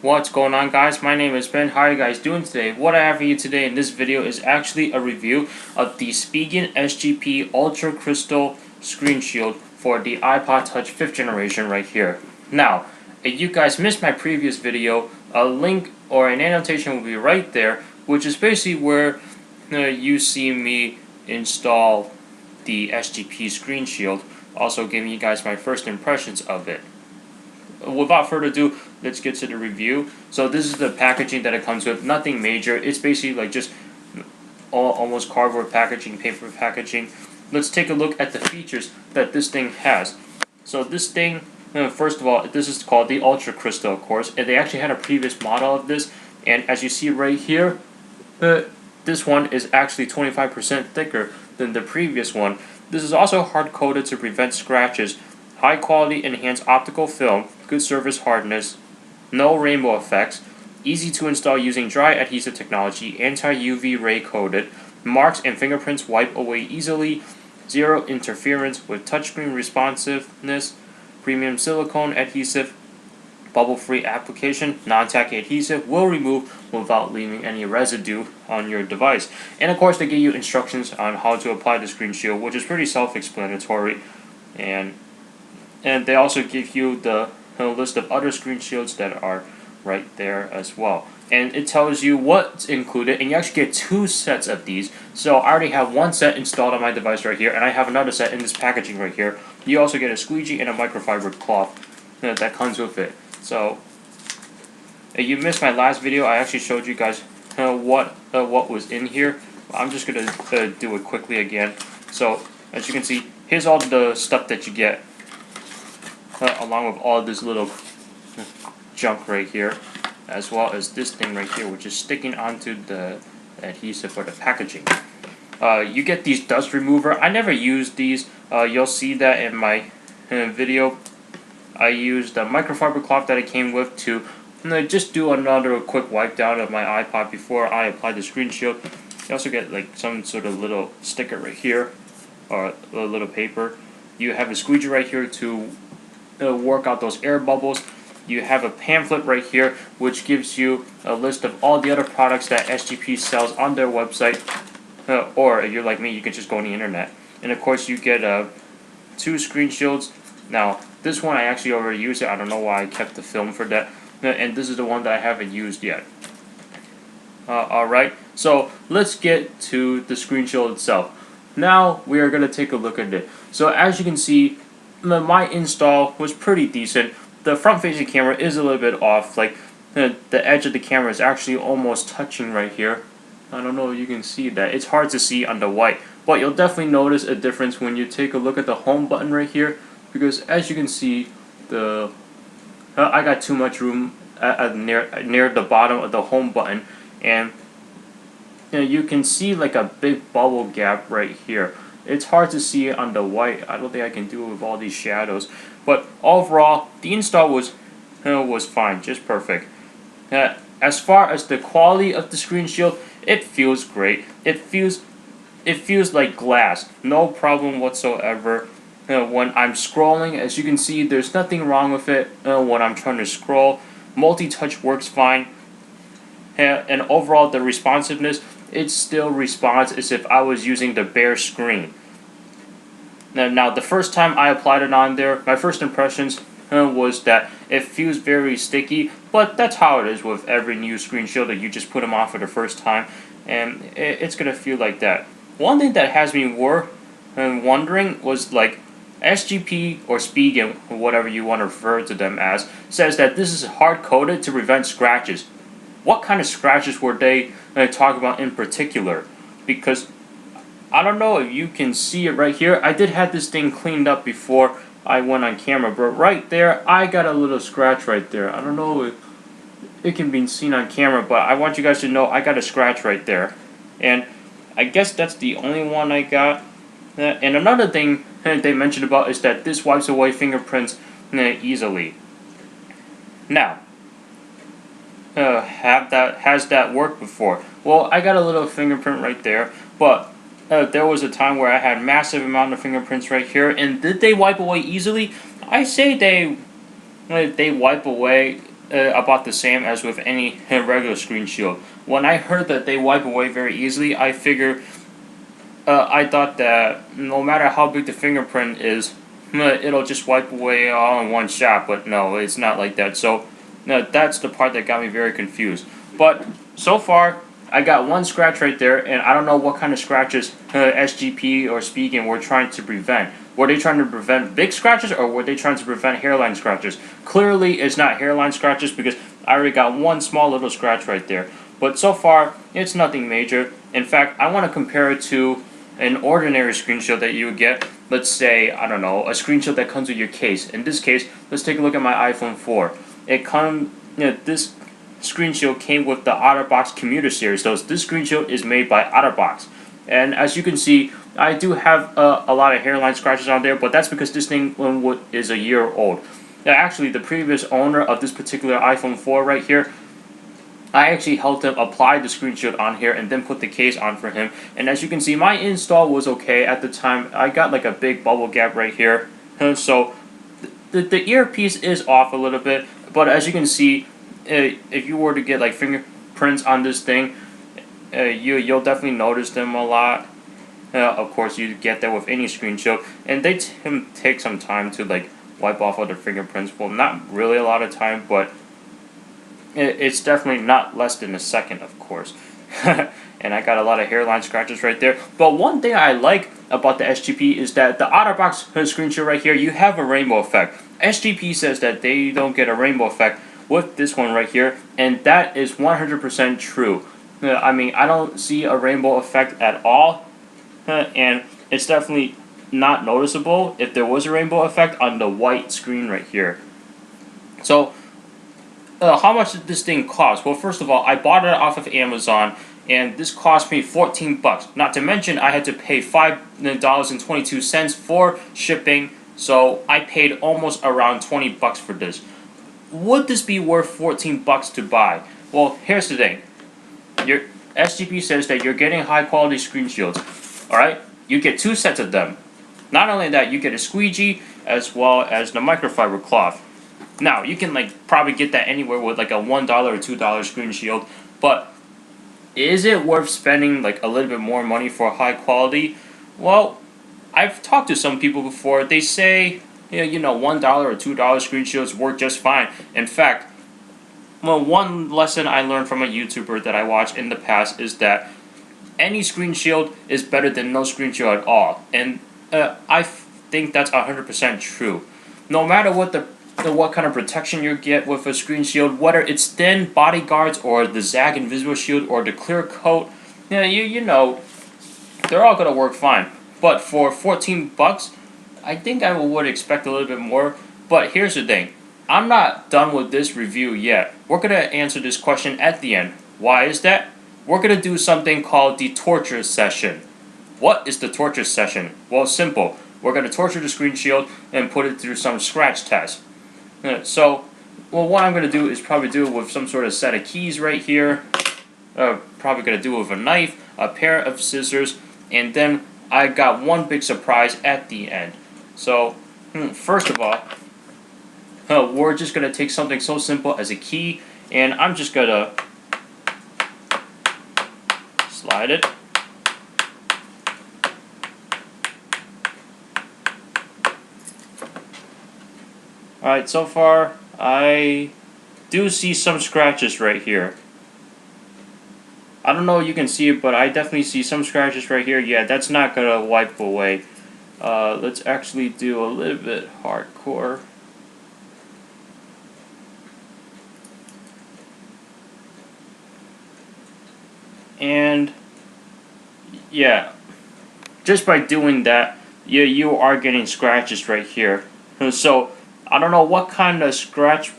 What's going on, guys? My name is Ben. How are you guys doing today? What I have for you today in this video is actually a review of the Spigen SGP Ultra Crystal screen shield for the iPod Touch 5th generation right here. Now, if you guys missed my previous video, a link or an annotation will be right there, which is basically where you see me install the SGP screen shield, also giving you guys my first impressions of it. Without further ado, let's get to the review. So this is the packaging that it comes with. Nothing major. It's basically like just almost cardboard packaging, paper packaging. Let's take a look at the features that this thing has. So this thing, first of all, this is called the Ultra Crystal, of course, and they actually had a previous model of this. And as you see right here, this one is actually 25% thicker than the previous one. This is also hard coated to prevent scratches. High quality enhanced optical film, good surface hardness, no rainbow effects, easy to install using dry adhesive technology, anti-UV ray coated, marks and fingerprints wipe away easily, zero interference with touchscreen responsiveness, premium silicone adhesive, bubble-free application, non-tacky adhesive, will remove without leaving any residue on your device. And of course they give you instructions on how to apply the screen shield, which is pretty self-explanatory. And they also give you the list of other screen shields that are right there as well. And it tells you what's included, and you actually get 2 sets of these. So I already have 1 set installed on my device right here, and I have another set in this packaging right here. You also get a squeegee and a microfiber cloth that comes with it. So if you missed my last video, I actually showed you guys what was in here. I'm just going to do it quickly again. So as you can see, here's all the stuff that you get. Along with all this little junk right here, as well as this thing right here, which is sticking onto the adhesive for the packaging. You get these dust remover. I never used these. You'll see that in my video. I used the microfiber cloth that it came with to just do another quick wipe down of my iPod before I apply the screen shield. You also get like some sort of little sticker right here, or a little paper. You have a squeegee right here to work out those air bubbles. You have a pamphlet right here which gives you a list of all the other products that SGP sells on their website, or if you're like me, you can just go on the internet. And of course you get 2 screen shields. Now this one I actually already used it. I don't know why I kept the film for that, and this is the one that I haven't used yet. Alright, so let's get to the screen shield itself. Now we are going to take a look at it. So as you can see, my install was pretty decent. The front facing camera is a little bit off, like the edge of the camera is actually almost touching right here. I don't know if you can see that. It's hard to see on the white, but you'll definitely notice a difference when you take a look at the home button right here, because as you can see, I got too much room near the bottom of the home button, and you can see like a big bubble gap right here. It's hard to see it on the white. I don't think I can do it with all these shadows. But overall, the install was fine, just perfect. As far as the quality of the screen shield, it feels great. It feels like glass. No problem whatsoever. When I'm scrolling, as you can see, there's nothing wrong with it when I'm trying to scroll. Multi-touch works fine. And overall, the responsiveness, it still responds as if I was using the bare screen. Now the first time I applied it on there, my first impressions was that it feels very sticky, but that's how it is with every new screen shield that you just put them on for the first time, and it's going to feel like that. One thing that has me wondering was like SGP or Spigen, or whatever you want to refer to them as, says that this is hard coated to prevent scratches. What kind of scratches were they talking about in particular? Because I don't know if you can see it right here. I did have this thing cleaned up before I went on camera, but right there, I got a little scratch right there. I don't know if it can be seen on camera, but I want you guys to know I got a scratch right there. And I guess that's the only one I got. And another thing they mentioned about is that this wipes away fingerprints easily. Now, has that worked before? Well, I got a little fingerprint right there, but there was a time where I had massive amount of fingerprints right here, and did they wipe away easily? I say they wipe away about the same as with any regular screen shield. When I heard that they wipe away very easily, I thought that no matter how big the fingerprint is, it'll just wipe away all in one shot. But no, it's not like that. So that's the part that got me very confused. But so far, I got one scratch right there, and I don't know what kind of scratches SGP or Spigen were trying to prevent. Were they trying to prevent big scratches, or were they trying to prevent hairline scratches? Clearly, it's not hairline scratches because I already got one small little scratch right there. But so far, it's nothing major. In fact, I want to compare it to an ordinary screen shield that you would get. Let's say, I don't know, a screen shield that comes with your case. In this case, let's take a look at my iPhone 4. This screen shield came with the OtterBox Commuter series. So this screen shield is made by OtterBox. And as you can see, I do have a lot of hairline scratches on there, but that's because this thing is a year old. Actually, the previous owner of this particular iPhone 4 right here, I actually helped him apply the screen shield on here and then put the case on for him. And as you can see, my install was okay at the time. I got like a big bubble gap right here. So the earpiece is off a little bit, but as you can see, if you were to get like fingerprints on this thing, you'll definitely notice them a lot. Of course, you get that with any screen shield, and they take some time to like wipe off other fingerprints. Well, not really a lot of time, but it's definitely not less than a second, of course. And I got a lot of hairline scratches right there. But one thing I like about the SGP is that the OtterBox screen shield right here, you have a rainbow effect. SGP says that they don't get a rainbow effect with this one right here, and that is 100% true. I mean, I don't see a rainbow effect at all, and it's definitely not noticeable if there was a rainbow effect on the white screen right here. So, how much did this thing cost? Well, first of all, I bought it off of Amazon, and this cost me $14. Not to mention, I had to pay $5.22 for shipping, so I paid almost around $20 for this. Would this be worth $14 to buy? Well, here's the thing. Your SGP says that you're getting high quality screen shields. Alright? You get 2 sets of them. Not only that, you get a squeegee as well as the microfiber cloth. Now, you can like probably get that anywhere with like a $1 or $2 screen shield, but is it worth spending like a little bit more money for high quality? Well, I've talked to some people before. They say, $1 or $2 screen shields work just fine. In fact, well, one lesson I learned from a YouTuber that I watched in the past is that any screen shield is better than no screen shield at all. And I think that's 100% true. No matter what kind of protection you get with a screen shield, whether it's thin bodyguards or the Zag Invisible Shield or the clear coat, you know, they're all gonna work fine. But for $14, I think I would expect a little bit more. But here's the thing. I'm not done with this review yet. We're going to answer this question at the end. Why is that? We're going to do something called the torture session. What is the torture session? Well, simple. We're going to torture the screen shield and put it through some scratch test. What I'm going to do is probably do it with some sort of set of keys right here. Probably going to do it with a knife, a pair of scissors, and then I got one big surprise at the end. So, first of all, we're just going to take something so simple as a key, and I'm just going to slide it. Alright, so far, I do see some scratches right here. I don't know if you can see it, but I definitely see some scratches right here. Yeah, that's not going to wipe away. Let's actually do a little bit hardcore. And yeah, just by doing that, you are getting scratches right here. So I don't know what kind of scratch-proof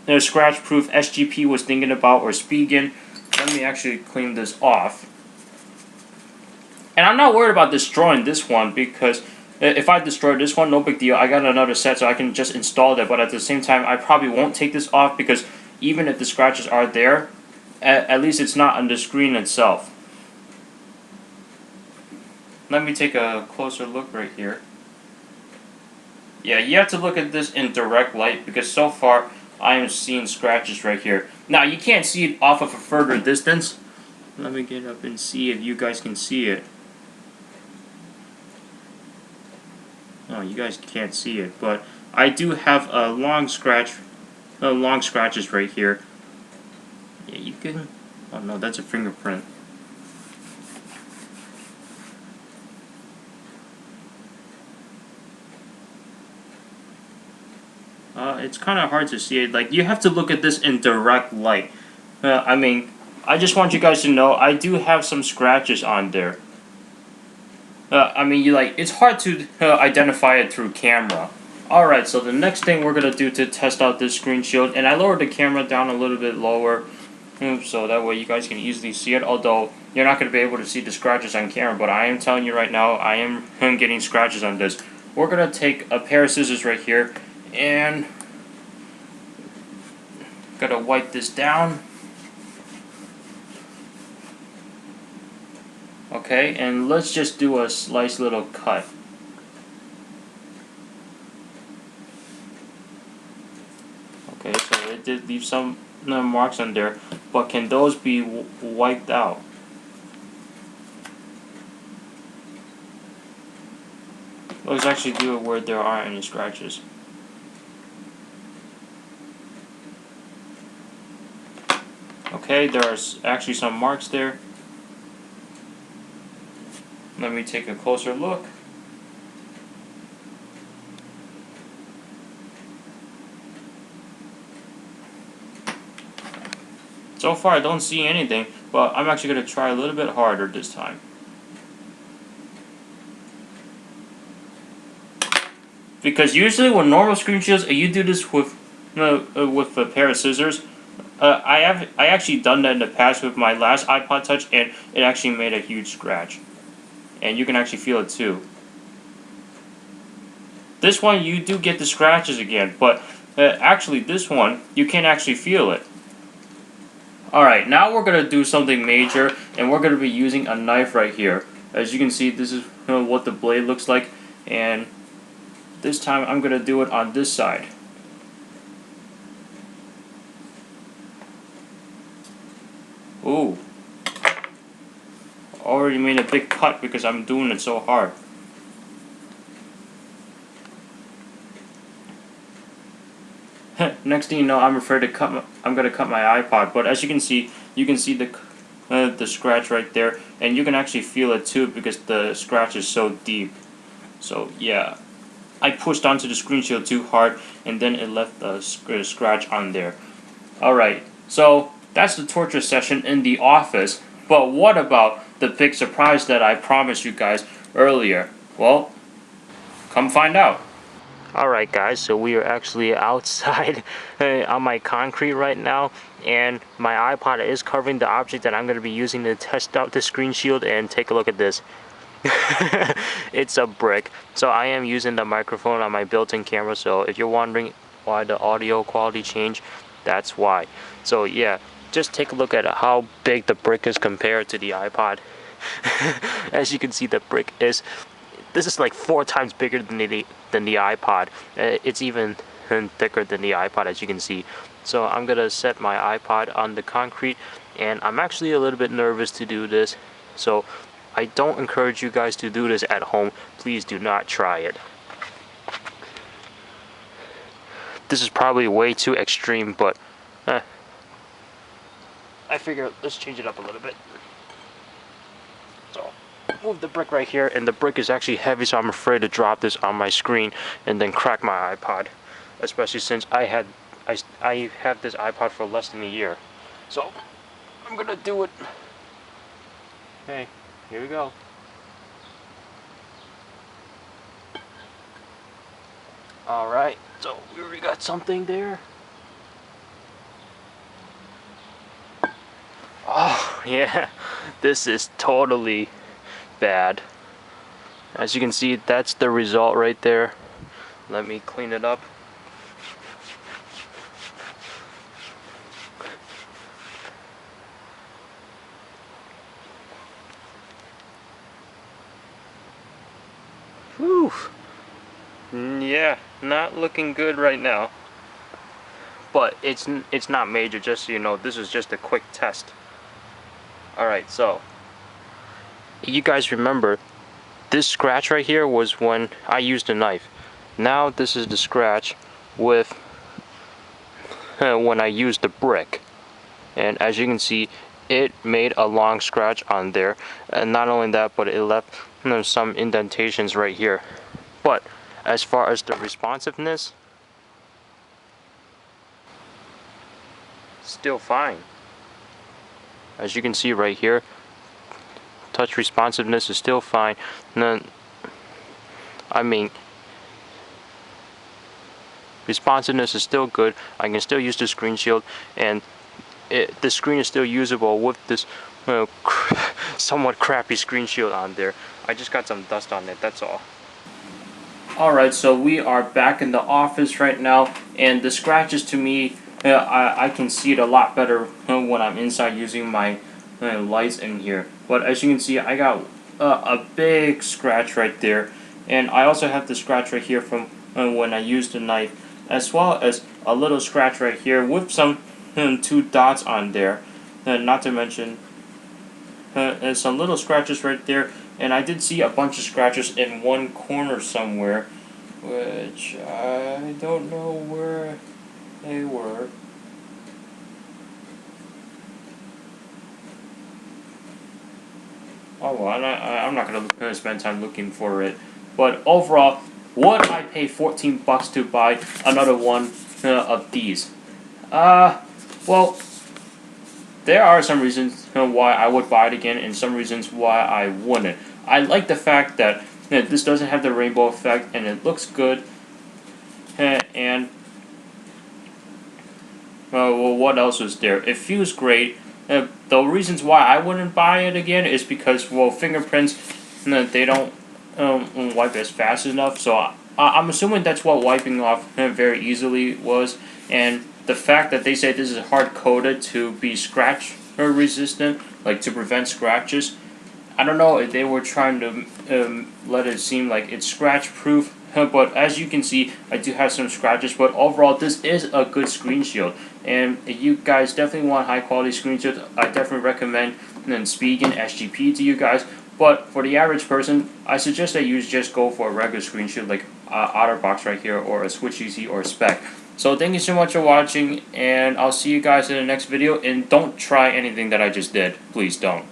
SGP was thinking about, or Spigen. Let me actually clean this off. And I'm not worried about destroying this one, because if I destroy this one, no big deal. I got another set, so I can just install that. But at the same time, I probably won't take this off, because even if the scratches are there, at least it's not on the screen itself. Let me take a closer look right here. Yeah, you have to look at this in direct light, because so far I am seeing scratches right here. Now, you can't see it off of a further distance. Let me get up and see if you guys can see it. Oh, you guys can't see it, but I do have a long scratches right here. Yeah, you can. Oh no, that's a fingerprint. It's kind of hard to see it. Like, you have to look at this in direct light. I mean, I just want you guys to know I do have some scratches on there. I mean, it's hard to identify it through camera. Alright, so the next thing we're going to do to test out this screen shield, and I lowered the camera down a little bit lower, so that way you guys can easily see it, although you're not going to be able to see the scratches on camera, but I am telling you right now, I am getting scratches on this. We're going to take a pair of scissors right here, and gotta wipe this down. Okay, and let's just do a slice little cut. Okay, so it did leave some marks on there, but can those be wiped out? Let's actually do it where there aren't any scratches. Okay, there's actually some marks there. Let me take a closer look. So far I don't see anything, but I'm actually going to try a little bit harder this time. Because usually when normal screen shields, you do this with a pair of scissors. I actually done that in the past with my last iPod Touch, and it actually made a huge scratch. And you can actually feel it too. This one you do get the scratches again, but actually this one you can't actually feel it. Alright, now we're going to do something major, and we're going to be using a knife right here. As you can see, this is what the blade looks like, and this time I'm going to do it on this side. Ooh. Already made a big cut because I'm doing it so hard. Next thing you know, I'm afraid to I'm gonna cut my iPod. But as you can see the scratch right there, and you can actually feel it too because the scratch is so deep. So yeah, I pushed onto the screen shield too hard, and then it left the scratch on there. Alright, so that's the torture session in the office. But what about the big surprise that I promised you guys earlier? Well, come find out. Alright guys, so we are actually outside on my concrete right now, and my iPod is covering the object that I'm going to be using to test out the screen shield, and take a look at this. It's a brick. So I am using the microphone on my built-in camera, so if you're wondering why the audio quality changed, that's why. So yeah, just take a look at how big the brick is compared to the iPod. As you can see, the brick is... This is like 4 times bigger than the iPod. It's even thicker than the iPod, as you can see. So I'm gonna set my iPod on the concrete, and I'm actually a little bit nervous to do this. So I don't encourage you guys to do this at home. Please do not try it. This is probably way too extreme, but I figure let's change it up a little bit. So move the brick right here, and the brick is actually heavy, so I'm afraid to drop this on my screen and then crack my iPod, especially since I have this iPod for less than a year. So I'm gonna do it. Okay, here we go. Alright, so we already got something there. Oh yeah, this is totally bad. As you can see, that's the result right there. Let me clean it up. Whew. Yeah, not looking good right now. but it's not major. Just so you know, this is just a quick test. Alright, so you guys remember this scratch right here was when I used a knife. Now this is the scratch with when I used the brick, and as you can see, it made a long scratch on there, and not only that, but it left some indentations right here. But as far as the responsiveness, still fine. As you can see right here, touch responsiveness is still fine. I mean, responsiveness is still good. I can still use the screen shield, and the screen is still usable with this somewhat crappy screen shield on there. I just got some dust on it, that's all. Alright, so we are back in the office right now, and the scratches to me, I can see it a lot better when I'm inside using my lights in here. But as you can see, I got a big scratch right there, and I also have the scratch right here from when I used the knife, as well as a little scratch right here with some 2 dots on there, not to mention some little scratches right there, and I did see a bunch of scratches in one corner somewhere, which I don't know where they were. Oh well, I'm not gonna spend time looking for it. But overall, would I pay $14 to buy another one of these? Well, there are some reasons why I would buy it again, and some reasons why I wouldn't. I like the fact that this doesn't have the rainbow effect, and it looks good. And well, what else is there? It feels great. The reasons why I wouldn't buy it again is because, well, fingerprints, they don't wipe as fast enough. So I'm assuming that's what wiping off very easily was. And the fact that they say this is hard coded to be scratch resistant, like to prevent scratches, I don't know if they were trying to let it seem like it's scratch proof. But as you can see, I do have some scratches, but overall this is a good screen shield. And if you guys definitely want high quality screen shields, I definitely recommend Spigen SGP to you guys. But for the average person, I suggest that you just go for a regular screen shield like OtterBox right here, or a Switch EZ or a Spec. So thank you so much for watching, and I'll see you guys in the next video. And don't try anything that I just did. Please don't.